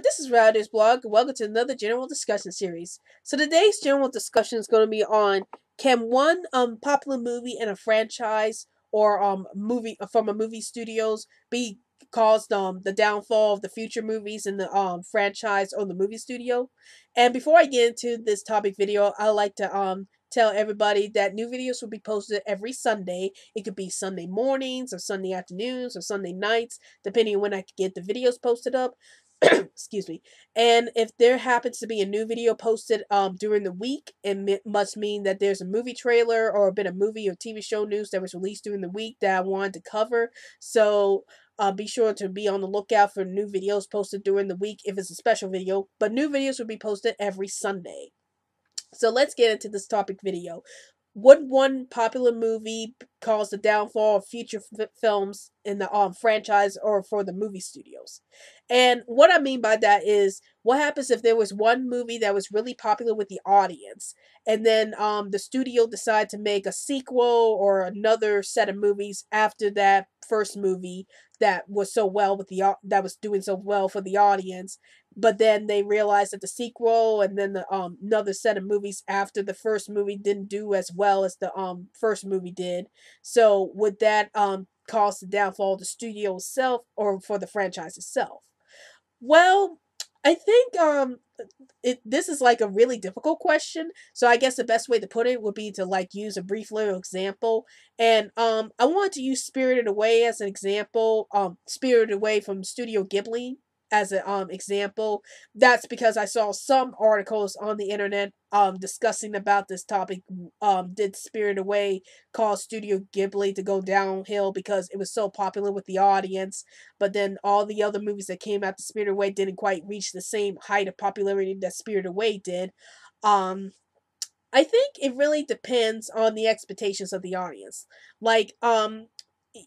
this is Rowdy's blog, and welcome to another general discussion series. So today's general discussion is going to be on can one popular movie in a franchise or movie from a movie studios be caused the downfall of the future movies in the franchise or the movie studio. And before I get into this topic video, I like to tell everybody that new videos will be posted every Sunday. It could be Sunday mornings or Sunday afternoons or Sunday nights, depending on when I can get the videos posted up. Excuse me. And if there happens to be a new video posted during the week, it must mean that there's a movie trailer or been a movie or TV show news that was released during the week that I wanted to cover. So be sure to be on the lookout for new videos posted during the week if it's a special video. But new videos will be posted every Sunday. So let's get into this topic video. Would one popular movie cause the downfall of future films in the franchise or for the movie studios? And what I mean by that is, what happens if there was one movie that was really popular with the audience, and then the studio decided to make a sequel or another set of movies after that first movie that was so well with that was doing so well for the audience, but then they realized that the sequel and then the another set of movies after the first movie didn't do as well as the first movie did. So would that cause the downfall of the studio itself or for the franchise itself? Well, I think this is like a really difficult question. So I guess the best way to put it would be to like use a brief little example. And I wanted to use Spirited Away as an example. Spirited Away from Studio Ghibli as an example. That's because I saw some articles on the internet discussing about this topic. Did Spirited Away cause Studio Ghibli to go downhill because it was so popular with the audience, but then all the other movies that came after Spirited Away didn't quite reach the same height of popularity that Spirited Away did. Um, I think it really depends on the expectations of the audience. Like,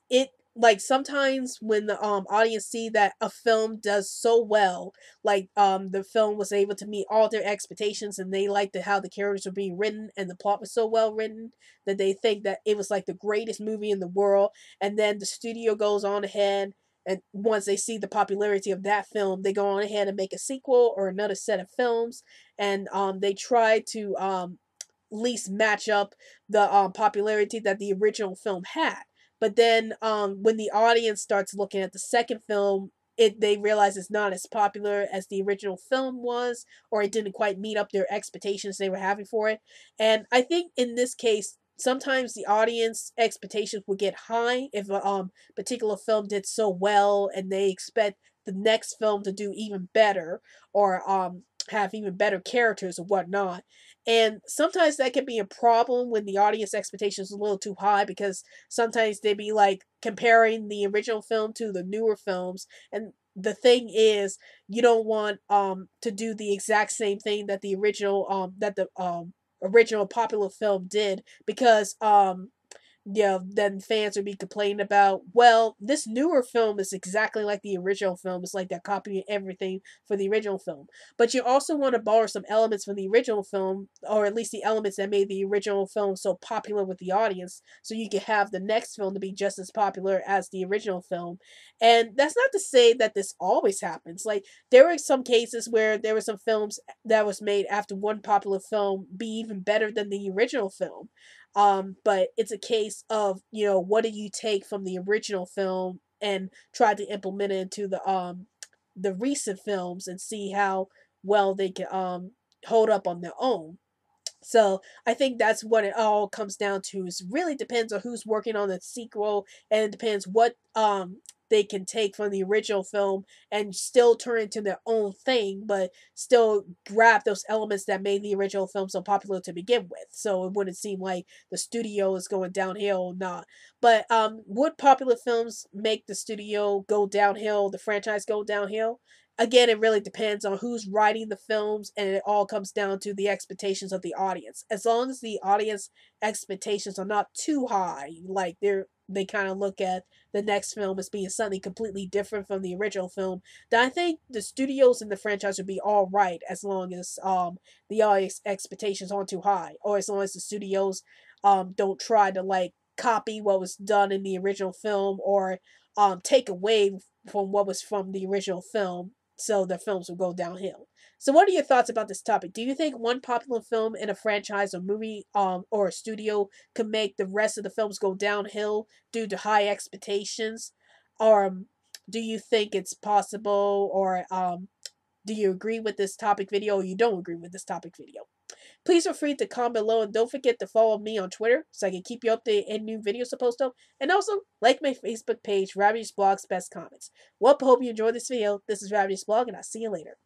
it like sometimes when the audience see that a film does so well, like the film was able to meet all their expectations, and they liked how the characters were being written and the plot was so well written that they think that it was like the greatest movie in the world, and then the studio goes on ahead. And once they see the popularity of that film, they go on ahead and make a sequel or another set of films, and they try to least match up the popularity that the original film had. But then when the audience starts looking at the second film, they realize it's not as popular as the original film was, or it didn't quite meet up their expectations they were having for it. And I think in this case, sometimes the audience expectations would get high if a particular film did so well, and they expect the next film to do even better, or have even better characters or whatnot. And sometimes that can be a problem when the audience expectations are a little too high, because sometimes they be like comparing the original film to the newer films. And the thing is, you don't want to do the exact same thing that the original popular film did, because then fans would be complaining about, well, this newer film is exactly like the original film. It's like they're copying everything for the original film. But you also want to borrow some elements from the original film, or at least the elements that made the original film so popular with the audience, so you can have the next film to be just as popular as the original film. And that's not to say that this always happens. Like, there were some cases where there were some films that was made after one popular film be even better than the original film. But it's a case of, what do you take from the original film and try to implement it into the recent films and see how well they can hold up on their own. So I think that's what it all comes down to. Is really depends on who's working on the sequel, and it depends what they can take from the original film and still turn into their own thing, but still grab those elements that made the original film so popular to begin with. So it wouldn't seem like the studio is going downhill or not. But would popular films make the studio go downhill, the franchise go downhill? Again, it really depends on who's writing the films, and it all comes down to the expectations of the audience. As long as the audience expectations are not too high, like they kind of look at the next film as being something completely different from the original film, then I think the studios and the franchise would be all right, as long as the audience expectations aren't too high, or as long as the studios don't try to like copy what was done in the original film, or take away from what was from the original film. so the films will go downhill. So what are your thoughts about this topic? Do you think one popular film in a franchise or movie or a studio could make the rest of the films go downhill due to high expectations? Or do you think it's possible, or do you agree with this topic video, or you don't agree with this topic video? Please feel free to comment below, and don't forget to follow me on Twitter so I can keep you updated on new videos I post up. And also, like my Facebook page, Ravity's Blog's Best Comments. Well, I hope you enjoyed this video. This is Ravity's Blog, and I'll see you later.